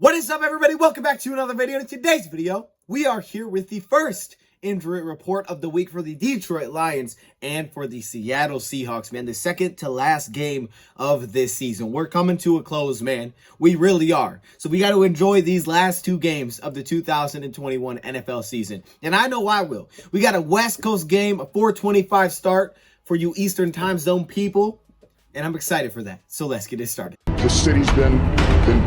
What is up, everybody? Welcome back to another video. In today's video, we are here with the first injury report of the week for the Detroit Lions and for the Seattle Seahawks, man. The second to last game of this season. We're coming to a close, man. We really are. So we got to enjoy these last two games of the 2021 NFL season. And I know I will. We got a West Coast game, a 4:25 start for you Eastern time zone people. And I'm excited for that. So let's get it started. The city's been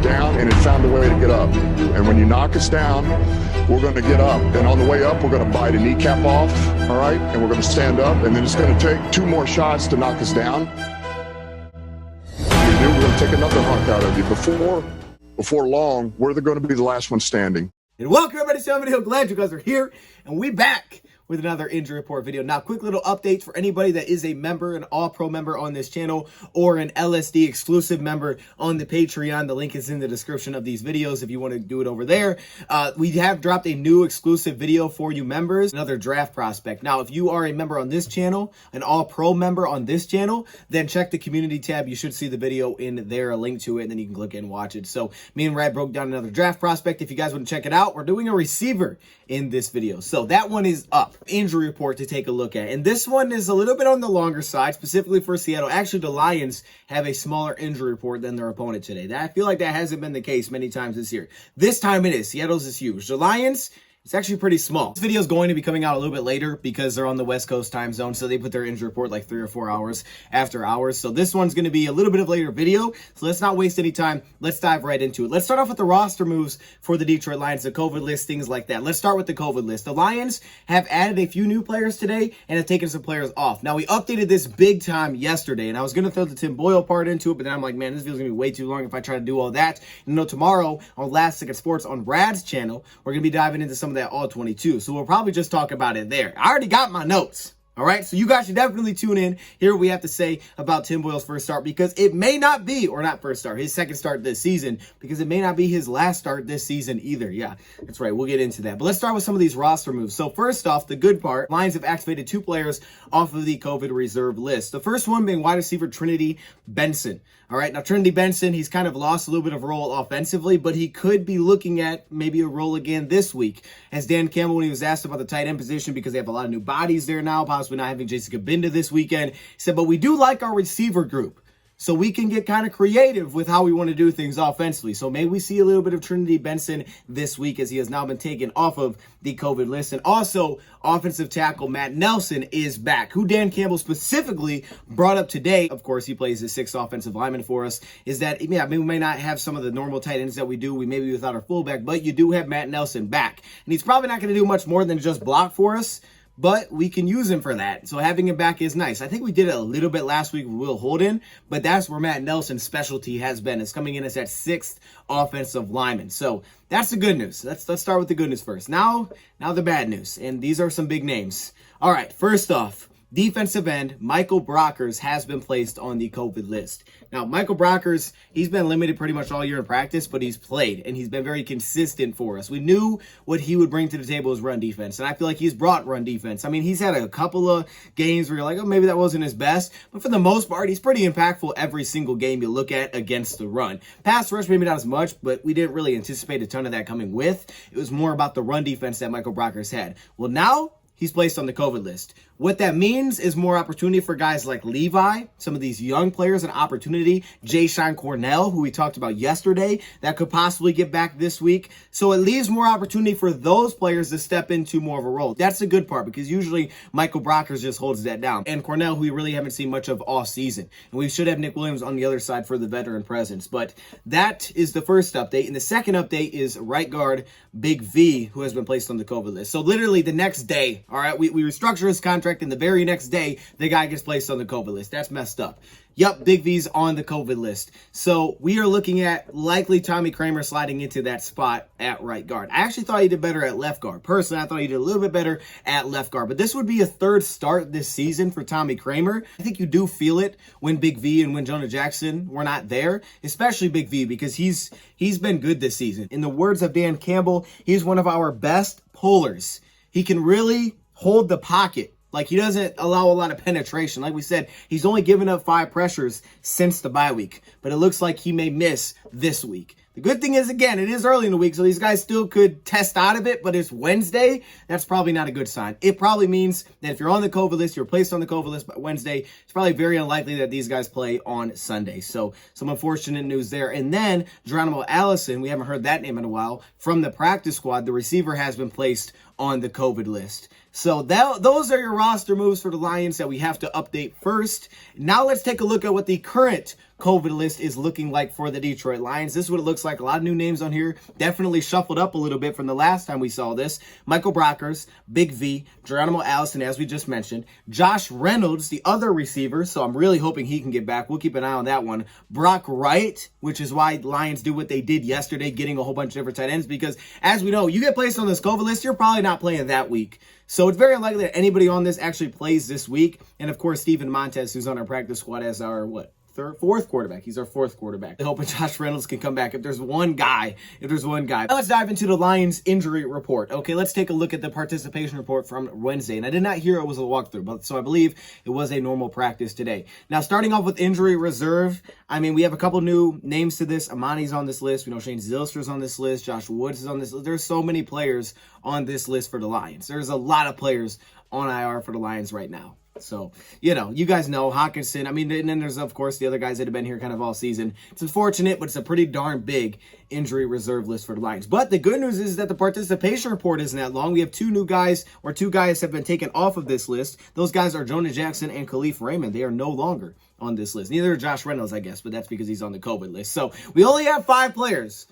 down, and it found a way to get up. And when you knock us down, we're going to get up. And on the way up, we're going to bite a kneecap off, all right? And we're going to stand up, and then it's going to take two more shots to knock us down. We're going to take another hunk out of you. Before long, we're going to be the last one standing. And welcome, everybody, to another video. Glad you guys are here. And we back with another injury report video. Now, quick little updates for anybody that is a member, an all-pro member on this channel, or an LSD exclusive member on the Patreon. The link is in the description of these videos if you want to do it over there. We have dropped a new exclusive video for you members, another draft prospect. Now, if you are a member on this channel, an all-pro member on this channel, then check the community tab. You should see the video in there, a link to it, and then you can click and watch it. So me and Rad broke down another draft prospect. If you guys want to check it out, we're doing a receiver in this video. So that one is up. Injury report to take a look at. And this one is a little bit on the longer side, specifically for Seattle. Actually, the Lions have a smaller injury report than their opponent today. I feel like that hasn't been the case many times this year. This time it is. Seattle's is huge. The Lions, it's actually pretty small. This video is going to be coming out a little bit later because they're on the West Coast time zone, so they put their injury report like 3 or 4 hours after ours. So this one's going to be a little bit of a later video, so let's not waste any time. Let's dive right into it. Let's start off with the roster moves for the Detroit Lions, the COVID list, things like that. Let's start with the COVID list. The Lions have added a few new players today and have taken some players off. Now, we updated this big time yesterday, and I was going to throw the Tim Boyle part into it, but then I'm like, man, this video's going to be way too long if I try to do all that. You know, tomorrow on Last Second Sports on Brad's channel, we're going to be diving into some of that All-22. So we'll probably just talk about it there. I already got my notes. All right, so you guys should definitely tune in. Hear what we have to say about Tim Boyle's first start, because it may not be, or not first start, his second start this season, because it may not be his last start this season either. Yeah, that's right. We'll get into that. But let's start with some of these roster moves. So first off, the good part, Lions have activated 2 players off of the COVID reserve list. The first one being wide receiver Trinity Benson. All right, now Trinity Benson, he's kind of lost a little bit of role offensively, but he could be looking at maybe a role again this week. As Dan Campbell, when he was asked about the tight end position, because they have a lot of new bodies there now, possibly not having Jason Kabinda this weekend, he said, but we do like our receiver group. So we can get kind of creative with how we want to do things offensively. So maybe we see a little bit of Trinity Benson this week, as he has now been taken off of the COVID list. And also, offensive tackle Matt Nelson is back, who Dan Campbell specifically brought up today. Of course, he plays the 6th offensive lineman for us. Is that, yeah, maybe we may not have some of the normal tight ends that we do. We may be without our fullback, but you do have Matt Nelson back. And he's probably not going to do much more than just block for us, but we can use him for that. So having him back is nice. I think we did it a little bit last week with Will Holden, but that's where Matt Nelson's specialty has been. It's coming in as that 6th offensive lineman. So that's the good news. Let's start with the good news first. Now the bad news, and these are some big names. All right, first off, defensive end Michael Brockers has been placed on the COVID list. Now, Michael Brockers, he's been limited pretty much all year in practice, but he's played, and he's been very consistent for us. We knew what he would bring to the table as run defense, and I feel like he's brought run defense. I mean, he's had a couple of games where you're like, oh, maybe that wasn't his best, but for the most part, he's pretty impactful every single game you look at against the run. Pass rush, maybe not as much, but we didn't really anticipate a ton of that coming with. It was more about the run defense that Michael Brockers had. Well, now he's placed on the COVID list. What that means is more opportunity for guys like Levi, some of these young players, an opportunity. Jay-Sean Cornell, who we talked about yesterday, that could possibly get back this week. So it leaves more opportunity for those players to step into more of a role. That's the good part, because usually Michael Brockers just holds that down. And Cornell, who we really haven't seen much of all season. And we should have Nick Williams on the other side for the veteran presence. But that is the first update. And the second update is right guard Big V, who has been placed on the COVID list. So literally the next day, all right, we restructure his contract, and the very next day, the guy gets placed on the COVID list. That's messed up. Yup, Big V's on the COVID list. So we are looking at likely Tommy Kramer sliding into that spot at right guard. I actually thought he did better at left guard. Personally, I thought he did a little bit better at left guard. But this would be a 3rd start this season for Tommy Kramer. I think you do feel it when Big V and when Jonah Jackson were not there, especially Big V, because he's been good this season. In the words of Dan Campbell, he's one of our best pullers. He can really hold the pocket. Like, he doesn't allow a lot of penetration. Like we said, he's only given up 5 pressures since the bye week. But it looks like he may miss this week. The good thing is, again, it is early in the week, so these guys still could test out of it, but it's Wednesday. That's probably not a good sign. It probably means that if you're on the COVID list, you're placed on the COVID list by Wednesday, it's probably very unlikely that these guys play on Sunday. So some unfortunate news there. And then Geronimo Allison, we haven't heard that name in a while, from the practice squad, the receiver has been placed on the COVID list. So those are your roster moves for the Lions that we have to update first. Now let's take a look at what the current COVID list is looking like for the Detroit Lions. This is what it looks like. A lot of new names on here. Definitely shuffled up a little bit from the last time we saw this. Michael Brockers, Big V, Geronimo Allison, as we just mentioned. Josh Reynolds, the other receiver, so I'm really hoping he can get back. We'll keep an eye on that one. Brock Wright, which is why Lions do what they did yesterday, getting a whole bunch of different tight ends, because as we know, you get placed on this COVID list, you're probably not playing that week. So it's very unlikely that anybody on this actually plays this week. And of course, Steven Montez, who's on our practice squad as our, fourth quarterback. He's our fourth quarterback. I hope Josh Reynolds can come back if there's one guy. Now let's dive into the Lions injury report. Okay, let's take a look at the participation report from Wednesday. And I did not hear it was a walkthrough, but so I believe it was a normal practice today. Now, starting off with injury reserve, I mean, we have a couple new names to this. Amani's on this list. We know Shane Zylstra's on this list. Josh Woods is on this list. There's so many players on this list for the Lions. There's a lot of players on IR for the Lions right now. So, you guys know Hawkinson. I mean, and then there's, of course, the other guys that have been here kind of all season. It's unfortunate, but it's a pretty darn big injury reserve list for the Lions. But the good news is that the participation report isn't that long. We have two guys have been taken off of this list. Those guys are Jonah Jackson and Khalif Raymond. They are no longer on this list. Neither are Josh Reynolds, I guess, but that's because he's on the COVID list. So we only have 5 players,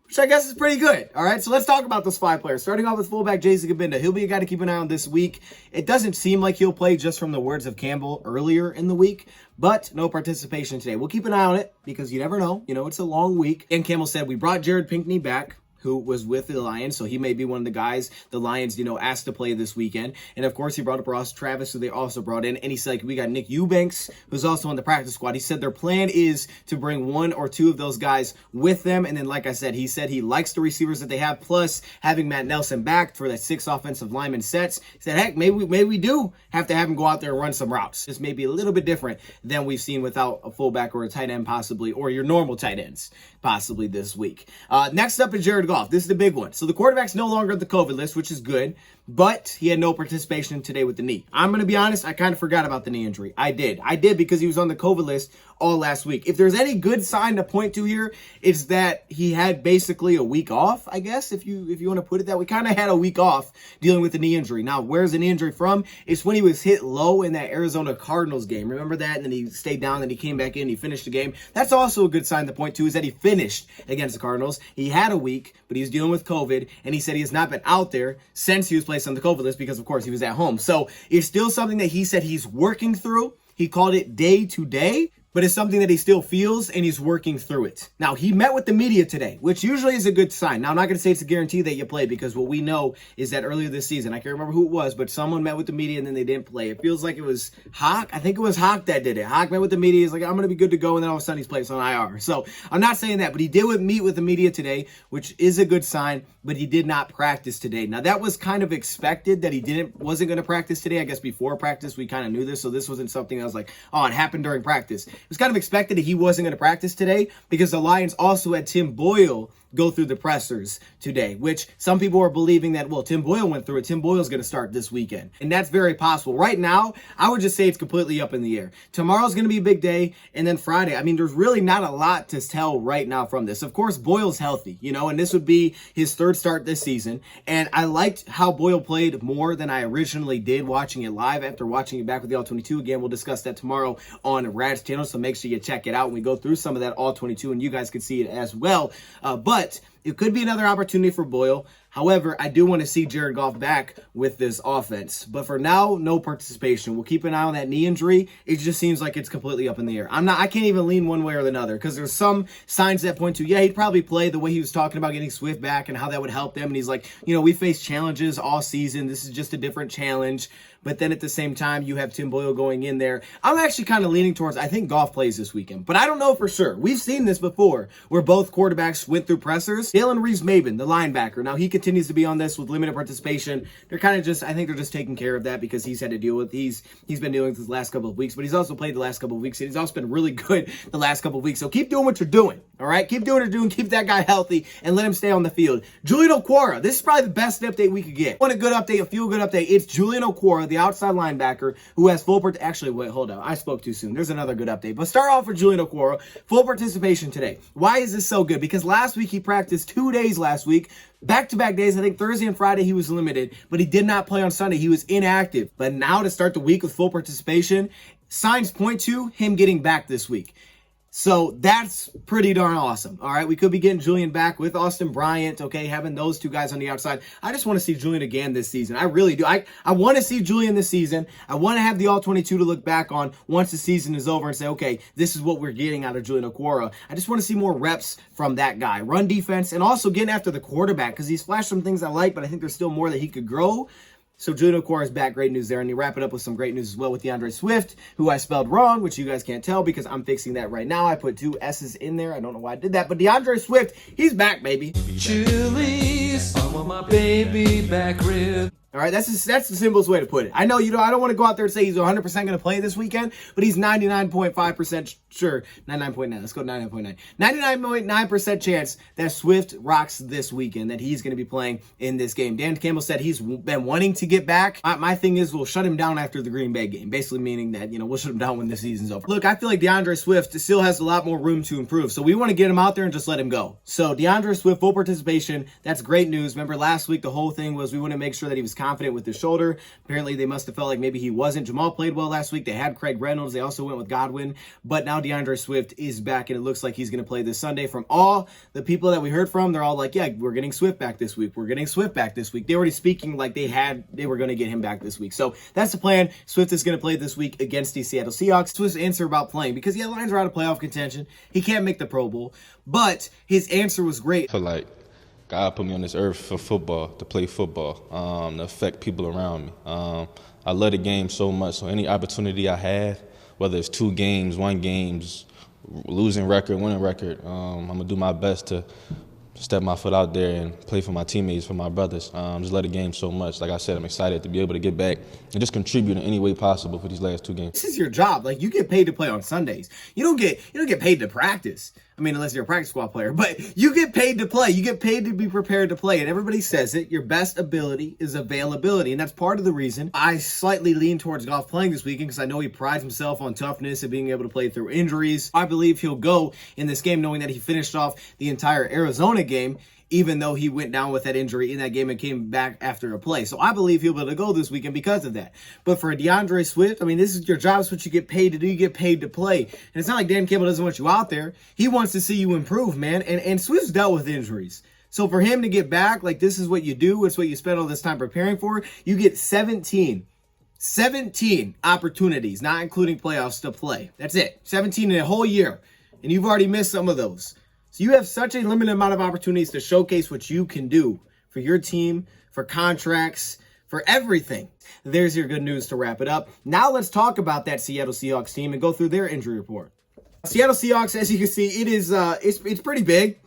which I guess is pretty good. All right, so let's talk about those 5 players. Starting off with fullback Jason Gabinda. He'll be a guy to keep an eye on this week. It doesn't seem like he'll play just from the words of Campbell earlier in the week, but no participation today. We'll keep an eye on it because you never know. It's a long week. And Campbell said, we brought Jared Pinkney back, who was with the Lions, so he may be one of the guys the Lions, asked to play this weekend. And of course, he brought up Ross Travis, who they also brought in. And he said, we got Nick Eubanks, who's also on the practice squad. He said their plan is to bring 1 or 2 of those guys with them. And then, like I said, he said he likes the receivers that they have, plus having Matt Nelson back for that 6 offensive lineman sets. He said, heck, maybe we do have to have him go out there and run some routes. This may be a little bit different than we've seen without a fullback or a tight end possibly, or your normal tight ends possibly this week. Next up is Jared Goff. This is the big one. So the quarterback's no longer on the COVID list, which is good, but he had no participation today with the knee. I'm going to be honest, I kind of forgot about the knee injury. I did because he was on the COVID list all last week. If there's any good sign to point to here, it's that he had basically a week off, I guess, if you want to put it that way. Kind of had a week off dealing with the knee injury. Now, where's the knee injury from? It's when he was hit low in that Arizona Cardinals game. Remember that? And then he stayed down, then he came back in, he finished the game. That's also a good sign to point to, is that he finished against the Cardinals. He had a week, but he's dealing with COVID, and he said he has not been out there since he was placed on the COVID list because, of course, he was at home. So it's still something that he said he's working through. He called it day to day, but it's something that he still feels, and he's working through it. Now, he met with the media today, which usually is a good sign. Now, I'm not going to say it's a guarantee that you play, because what we know is that earlier this season, I can't remember who it was, but someone met with the media and then they didn't play. It feels like it was Hawk. I think it was Hawk that did it. Hawk met with the media. He's like, I'm going to be good to go, and then all of a sudden he's placed on IR. So I'm not saying that, but he did meet with the media today, which is a good sign, but he did not practice today. Now, that was kind of expected that he wasn't going to practice today. I guess before practice, we kind of knew this, so this wasn't something I was like, oh, it happened during practice. It was kind of expected that he wasn't going to practice today because the Lions also had Tim Boyle go through the pressers today, which some people are believing that, well, Tim Boyle went through it. Tim Boyle's going to start this weekend. And that's very possible. Right now, I would just say it's completely up in the air. Tomorrow's going to be a big day. And then Friday, I mean, there's really not a lot to tell right now from this. Of course, Boyle's healthy, and this would be his 3rd start this season. And I liked how Boyle played more than I originally did watching it live after watching it back with the All-22. Again, we'll discuss that tomorrow on Rad's channel. So make sure you check it out when we go through some of that All-22 and you guys can see it as well. But it could be another opportunity for Boyle. However, I do want to see Jared Goff back with this offense. But for now, no participation. We'll keep an eye on that knee injury. It just seems like it's completely up in the air. I can't even lean one way or another because there's some signs that point to, yeah, he'd probably play, the way he was talking about getting Swift back and how that would help them. And he's like, we face challenges all season. This is just a different challenge. But then at the same time, you have Tim Boyle going in there. I'm actually kind of leaning towards, I think Goff plays this weekend, but I don't know for sure. We've seen this before where both quarterbacks went through pressers. Jalen Reeves-Maben, the linebacker. Now, he continues continues to be on this with limited participation. They're kind of just, I think they're just taking care of that because he's had to deal with, he's been dealing with this last couple of weeks, but he's also played the last couple of weeks, and he's also been really good the last couple of weeks. So keep doing what you're doing, all right? Keep doing what you're doing, keep that guy healthy, and let him stay on the field. Julian Okwara, this is probably the best update we could get. Want a good update, a feel-good update? It's Julian Okwara, the outside linebacker, who has actually, wait, hold on. I spoke too soon. There's another good update. But start off with Julian Okwara, full participation today. Why is this so good? Because last week he practiced 2 days last week. Back-to-back days, I think Thursday and Friday he was limited, but he did not play on Sunday. He was inactive. But now to start the week with full participation, signs point to him getting back this week. So that's pretty darn awesome. All right, we could be getting Julian back with Austin Bryant, okay, having those two guys on the outside. I just want to see Julian again this season. I really do. I want to see Julian this season. I want to have the All-22 to look back on once the season is over and say, okay, this is what we're getting out of Julian Okwara. I just want to see more reps from that guy. Run defense and also getting after the quarterback because he's flashed some things I like, but I think there's still more that he could grow. So Julian Okwara is back. Great news there. And you wrap it up with some great news as well with Deandre Swift, who I spelled wrong, which you guys can't tell because I'm fixing that right now. I put 2 S's in there. I don't know why I did that. But Deandre Swift, he's back, baby. Chili's, I want my baby back rib. All right, that's the simplest way to put it. I know, I don't want to go out there and say he's 100% going to play this weekend, but he's 99.5% sure. 99.9. Let's go 99.9. 99.9% chance that Swift rocks this weekend, that he's going to be playing in this game. Dan Campbell said he's been wanting to get back. My thing is we'll shut him down after the Green Bay game, basically meaning that, we'll shut him down when the season's over. Look, I feel like DeAndre Swift still has a lot more room to improve, so we want to get him out there and just let him go. So DeAndre Swift, full participation. That's great news. Remember last week, the whole thing was we want to make sure that he was confident with his shoulder. Apparently, they must have felt like maybe he wasn't. Jamal played well last week. They had Craig Reynolds. They also went with Godwin. But now DeAndre Swift is back, and it looks like he's going to play this Sunday. From all the people that we heard from, they're all like, yeah, we're getting Swift back this week. We're getting Swift back this week. They're already speaking like they were going to get him back this week. So that's the plan. Swift is going to play this week against the Seattle Seahawks. Swift's answer about playing, because the Lions are out of playoff contention. He can't make the Pro Bowl, but his answer was great. I feel like God put me on this earth for football, to play football, to affect people around me. I love the game so much, so any opportunity I have, whether it's 2 games, 1 game, losing record, winning record, I'm going to do my best to step my foot out there and play for my teammates, for my brothers. Just love the game so much. Like I said, I'm excited to be able to get back and just contribute in any way possible for these last 2 games. This is your job. Like, you get paid to play on Sundays. You don't get paid to practice. I mean, unless you're a practice squad player, but you get paid to play. You get paid to be prepared to play. And everybody says it. Your best ability is availability. And that's part of the reason I slightly lean towards Goff playing this weekend, because I know he prides himself on toughness and being able to play through injuries. I believe he'll go in this game knowing that he finished off the entire Arizona game, even though he went down with that injury in that game and came back after a play. So I believe he'll be able to go this weekend because of that. But for DeAndre Swift, I mean, this is your job. It's what you get paid to do. You get paid to play. And it's not like Dan Campbell doesn't want you out there. He wants to see you improve, man. And Swift's dealt with injuries. So for him to get back, like, this is what you do. It's what you spend all this time preparing for. You get 17 opportunities, not including playoffs, to play. That's it. 17 in a whole year. And you've already missed some of those. So you have such a limited amount of opportunities to showcase what you can do for your team, for contracts, for everything. There's your good news to wrap it up. Now let's talk about that Seattle Seahawks team and go through their injury report. Seattle Seahawks, as you can see, it's pretty big.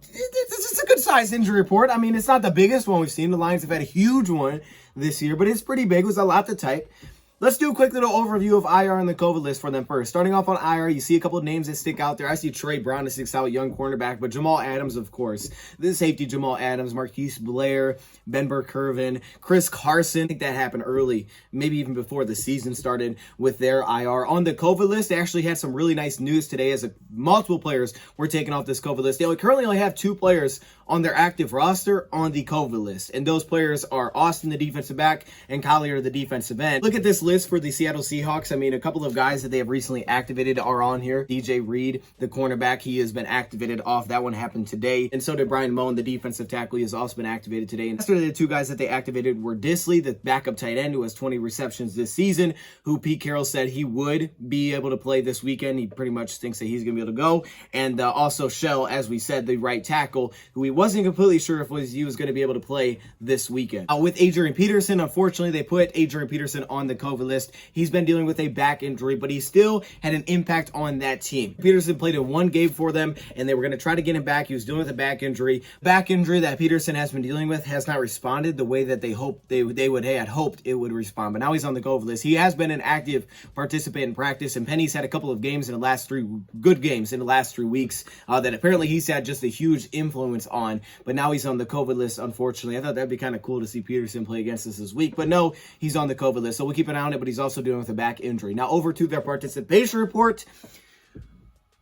It's a good sized injury report. I mean, it's not the biggest one we've seen. The Lions have had a huge one this year, but it's pretty big. It was a lot to type. Let's do a quick little overview of IR and the COVID list for them first. Starting off on IR, you see a couple of names that stick out there. I see Trey Brown that sticks out, young cornerback, but Jamal Adams, of course. The safety, Jamal Adams, Marquise Blair, Ben Burr-Kirven, Chris Carson. I think that happened early, maybe even before the season started with their IR. On the COVID list, they actually had some really nice news today as multiple players were taken off this COVID list. They currently only have 2 players on their active roster on the COVID list, and those players are Austin, the defensive back, and Collier, the defensive end. Look at this list for the Seattle Seahawks. I mean, a couple of guys that they have recently activated are on here. DJ Reed, the cornerback, he has been activated off. That one happened today. And so did Brian Monu, the defensive tackle. He has also been activated today. And yesterday, the 2 guys that they activated were Disley, the backup tight end, who has 20 receptions this season, who Pete Carroll said he would be able to play this weekend. He pretty much thinks that he's going to be able to go. And also Shell, as we said, the right tackle, who he wasn't completely sure if he was going to be able to play this weekend. With Adrian Peterson, unfortunately, they put Adrian Peterson on the COVID COVID list. He's been dealing with a back injury, but he still had an impact on that team. Peterson played in one game for them, and they were going to try to get him back. He was dealing with a back injury. Back injury that Peterson has been dealing with has not responded the way that they hoped had hoped it would respond. But now he's on the COVID list. He has been an active participant in practice, and Penny's had a couple of games in the last 3 good games in the last 3 weeks that apparently he's had just a huge influence on. But now he's on the COVID list, unfortunately. I thought that'd be kind of cool to see Peterson play against us this week, but no, he's on the COVID list. So we'll keep an eye on it, but he's also dealing with a back injury. Now over to their participation report.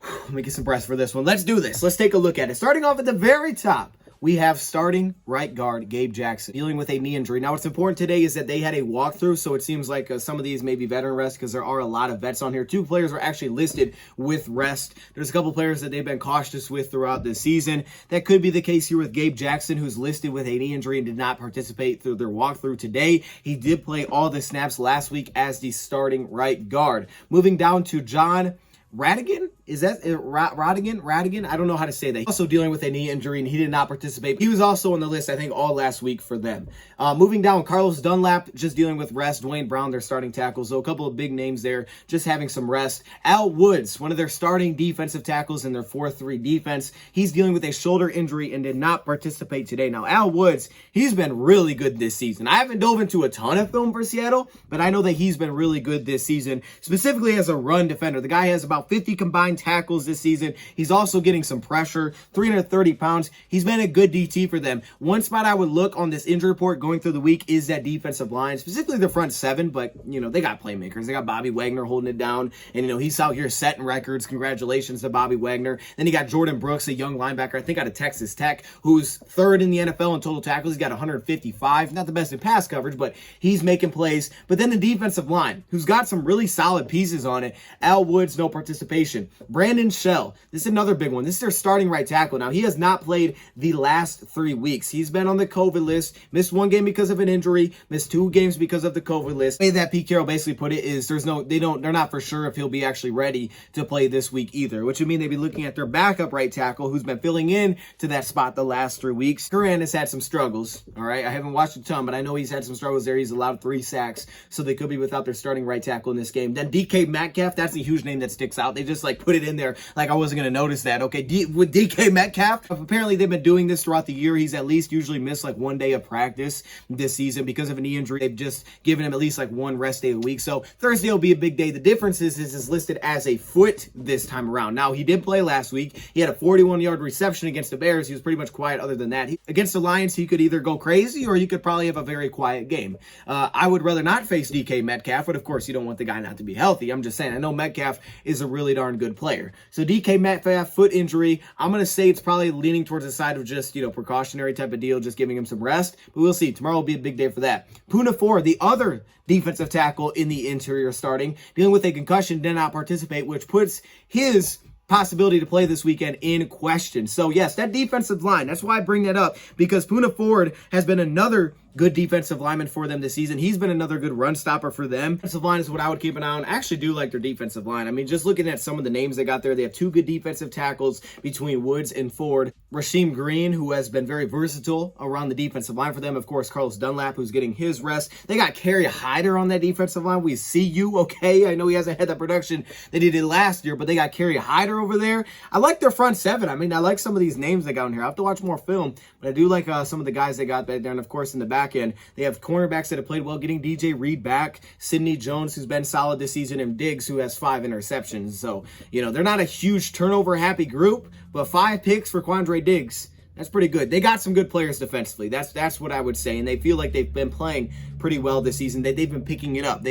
Let me get some breath for this one. Let's do this. Let's take a look at it. Starting off at the very top, we have starting right guard Gabe Jackson dealing with a knee injury. Now, what's important today is that they had a walkthrough, so it seems like some of these may be veteran rest because there are a lot of vets on here. 2 players are actually listed with rest. There's a couple players that they've been cautious with throughout the season. That could be the case here with Gabe Jackson, who's listed with a knee injury and did not participate through their walkthrough today. He did play all the snaps last week as the starting right guard. Moving down to John Radigan? Is that Radigan? I don't know how to say that. Also dealing with a knee injury, and he did not participate. He was also on the list, I think, all last week for them. Moving down, Carlos Dunlap, just dealing with rest. Dwayne Brown, their starting tackles. So a couple of big names there, just having some rest. Al Woods, one of their starting defensive tackles in their 4-3 defense. He's dealing with a shoulder injury and did not participate today. Now, Al Woods, he's been really good this season. I haven't dove into a ton of film for Seattle, but I know that he's been really good this season, specifically as a run defender. The guy has about 50 combined tackles this season. He's also getting some pressure, 330 pounds. He's been a good DT for them. One spot I would look on this injury report going through the week is that defensive line, specifically the front 7, but, they got playmakers. They got Bobby Wagner holding it down, and, he's out here setting records. Congratulations to Bobby Wagner. Then you got Jordan Brooks, a young linebacker, I think out of Texas Tech, who's 3rd in the NFL in total tackles. He's got 155. Not the best in pass coverage, but he's making plays. But then the defensive line, who's got some really solid pieces on it. Al Woods, no participation. Brandon Shell, this is another big one. This is their starting right tackle. Now, he has not played the last 3 weeks. He's been on the COVID list, missed 1 game because of an injury, missed 2 games because of the COVID list. The way that Pete Carroll basically put it is they're not for sure if he'll be actually ready to play this week either, which would mean they'd be looking at their backup right tackle who's been filling in to that spot the last 3 weeks. Curran has had some struggles, all right? I haven't watched a ton, but I know he's had some struggles there. He's allowed 3 sacks, so they could be without their starting right tackle in this game. Then DK Metcalf, that's a huge name that sticks out. They just put it in there like I wasn't going to notice that. Okay, with DK Metcalf, apparently they've been doing this throughout the year. He's at least usually missed 1 day of practice this season because of a knee injury. They've just given him at least 1 rest day a week. So Thursday will be a big day. The difference is listed as a foot this time around. Now, he did play last week. He had a 41-yard reception against the Bears. He was pretty much quiet other than that. Against the Lions, he could either go crazy or he could probably have a very quiet game. I would rather not face DK Metcalf, but of course you don't want the guy not to be healthy. I'm just saying, I know Metcalf is a really darn good player. So DK Metcalf, foot injury, I'm going to say it's probably leaning towards the side of just, precautionary type of deal, just giving him some rest. But we'll see. Tomorrow will be a big day for that. Puna Ford, the other defensive tackle in the interior starting, dealing with a concussion, did not participate, which puts his possibility to play this weekend in question. So yes, that defensive line, that's why I bring that up, because Puna Ford has been another good defensive lineman for them this season. He's been another good run stopper for them. Defensive line is what I would keep an eye on. I actually do like their defensive line. I mean, just looking at some of the names they got there, they have 2 good defensive tackles between Woods and Ford. Rasheem Green, who has been very versatile around the defensive line for them. Of course, Carlos Dunlap, who's getting his rest. They got Kerry Hyder on that defensive line. We see you, okay? I know he hasn't had that production that he did last year, but they got Kerry Hyder over there. I like their front 7. I mean, I like some of these names they got in here. I have to watch more film, but I do like some of the guys they got back there. And of course, in the back end, they have cornerbacks that have played well, getting DJ Reed back, Sidney Jones, who's been solid this season, and Diggs, who has 5 interceptions. So, they're not a huge turnover-happy group, but 5 picks for Quandre Diggs, that's pretty good. They got some good players defensively. That's what I would say, and they feel like they've been playing pretty well this season. They've been picking it up.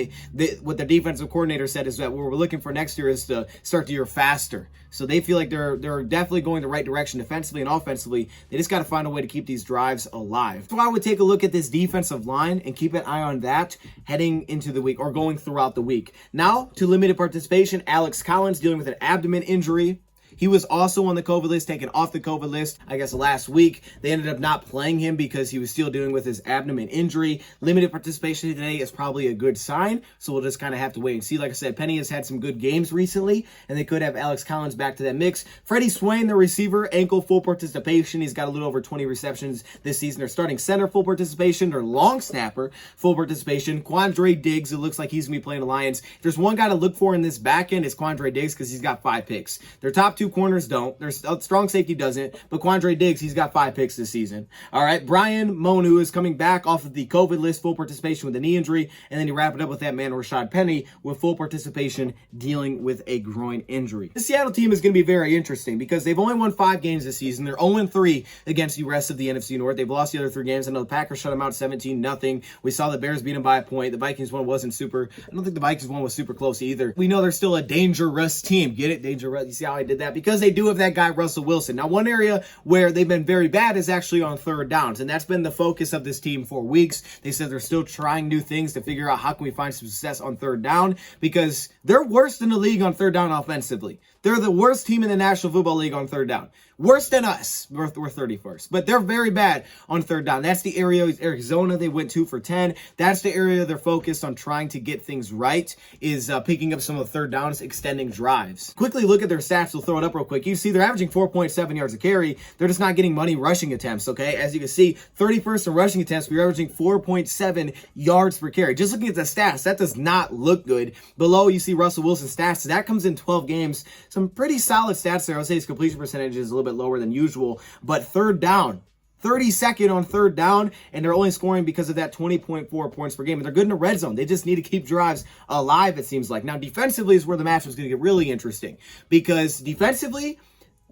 What the defensive coordinator said is that what we're looking for next year is to start the year faster. So they feel like they're definitely going the right direction defensively and offensively. They just got to find a way to keep these drives alive. So I would take a look at this defensive line and keep an eye on that heading into the week or going throughout the week. Now, to limited participation, Alex Collins dealing with an abdomen injury. He was also on the COVID list, taken off the COVID list, I guess, last week. They ended up not playing him because he was still dealing with his abdomen injury. Limited participation today is probably a good sign, so we'll just kind of have to wait and see. Like I said, Penny has had some good games recently, and they could have Alex Collins back to that mix. Freddie Swain, the receiver, ankle, full participation. He's got a little over 20 receptions this season. They're starting center, full participation. Their long snapper, full participation. Quandre Diggs, it looks like he's going to be playing the Lions. If there's one guy to look for in this back end, it's Quandre Diggs because he's got 5 picks. Their top 2 corners don't. Their strong safety doesn't, but Quandre Diggs, he's got 5 picks this season. All right, Brian Monu is coming back off of the COVID list, full participation with a knee injury, and then you wrap it up with that man, Rashad Penny, with full participation dealing with a groin injury. The Seattle team is going to be very interesting because they've only won 5 games this season. They're 0-3 against the rest of the NFC North. They've lost the other 3 games. I know the Packers shut them out 17-0. We saw the Bears beat them by a point. The Vikings one wasn't super. I don't think the Vikings one was super close either. We know they're still a dangerous team. Get it? Dangerous. You see how I did that? Because they do have that guy, Russell Wilson. Now, one area where they've been very bad is actually on third downs, and that's been the focus of this team for weeks. They said they're still trying new things to figure out how can we find some success on third down because they're worse than the league on third down offensively. They're the worst team in the National Football League on third down. Worse than us. We're 31st. But they're very bad on third down. That's the area. Arizona, they went 2 for 10. That's the area they're focused on trying to get things right, is picking up some of the third downs, extending drives. Quickly look at their stats. We'll throw it up real quick. You see they're averaging 4.7 yards a carry. They're just not getting money rushing attempts, okay? As you can see, 31st in rushing attempts, we're averaging 4.7 yards per carry. Just looking at the stats, that does not look good. Below, you see Russell Wilson's stats. So that comes in 12 games. Some pretty solid stats there. I'll say his completion percentage is a little bit lower than usual, but third down, 32nd on third down, and they're only scoring because of that 20.4 points per game. And they're good in the red zone. They just need to keep drives alive, it seems like. Now, defensively is where the matchup is going to get really interesting because defensively,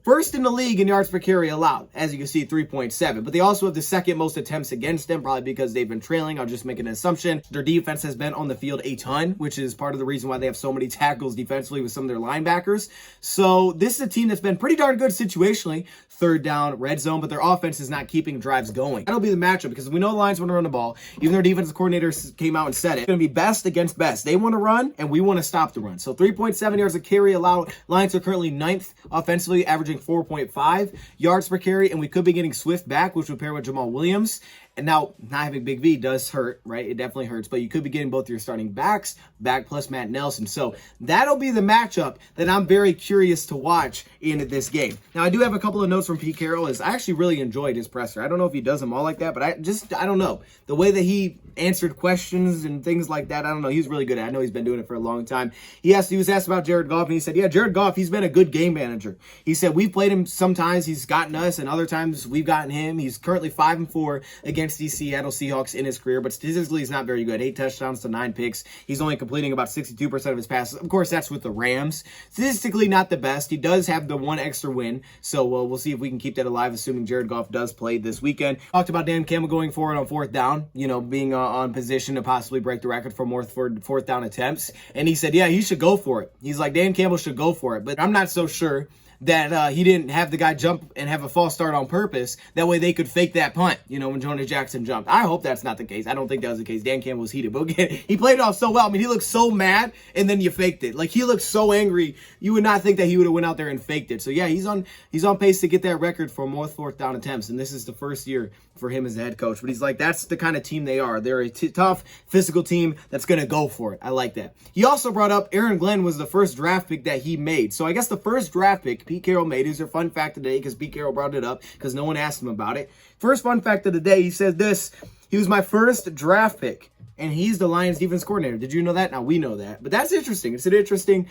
first in the league in yards per carry allowed, as you can see, 3.7. But they also have the second most attempts against them, probably because they've been trailing. I'll just make an assumption. Their defense has been on the field a ton, which is part of the reason why they have so many tackles defensively with some of their linebackers. So this is a team that's been pretty darn good situationally, third down, red zone, but their offense is not keeping drives going. That'll be the matchup because we know the Lions want to run the ball. Even their defensive coordinators came out and said it. It's going to be best against best. They want to run, and we want to stop the run. So 3.7 yards a carry allowed. Lions are currently 9th offensively, averaging 4.5 yards per carry, and we could be getting Swift back, which would pair with Jamal Williams. And now, not having Big V does hurt, right? It definitely hurts, but you could be getting both your starting backs back plus Matt Nelson. So that'll be the matchup that I'm very curious to watch in this game. Now, I do have a couple of notes from Pete Carroll. I actually really enjoyed his presser. I don't know if he does them all like that, but I don't know. The way that he answered questions and things like that, I don't know. He's really good at it. I know he's been doing it for a long time. He was asked about Jared Goff, and he said, yeah, Jared Goff, he's been a good game manager. He said, we've played him sometimes. He's gotten us, and other times we've gotten him. He's currently 5-4 against the Seattle Seahawks in his career, but statistically he's not very good. 8 touchdowns to 9 picks. He's only completing about 62% of his passes. Of course, that's with the Rams. Statistically not the best. He does have the one extra win, so we'll see if we can keep that alive, assuming Jared Goff does play this weekend. Talked about Dan Campbell going forward on fourth down, being on position to possibly break the record for more fourth down attempts, and he said, yeah, he should go for it. He's like, Dan Campbell should go for it, but I'm not so sure that he didn't have the guy jump and have a false start on purpose. That way they could fake that punt, when Jonas Jackson jumped. I hope that's not the case. I don't think that was the case. Dan Campbell was heated. But again, he played it off so well. I mean, he looked so mad, and then you faked it. Like, he looked so angry. You would not think that he would have went out there and faked it. So, yeah, he's on pace to get that record for more fourth down attempts, and this is the first year for him as a head coach. But he's like, that's the kind of team they are. They're a tough, physical team that's going to go for it. I like that. He also brought up Aaron Glenn was the first draft pick that he made. So I guess the first draft pick Pete Carroll made is a fun fact today because Pete Carroll brought it up because no one asked him about it. First fun fact of the day, he says this: he was my first draft pick. And he's the Lions defense coordinator. Did you know that? Now we know that. But that's interesting. It's an interesting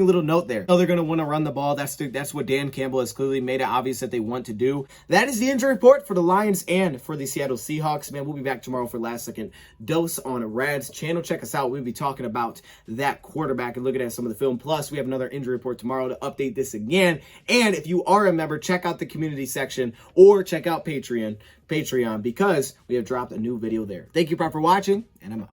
little note there. They're going to want to run the ball. That's what Dan Campbell has clearly made it obvious that they want to do. That is the injury report for the Lions and for the Seattle Seahawks. Man, we'll be back tomorrow for last second dose on Rad's channel. Check us out. We'll be talking about that quarterback and looking at some of the film. Plus, we have another injury report tomorrow to update this again. And if you are a member, check out the community section or check out Patreon because we have dropped a new video there. Thank you for watching, and I'm out.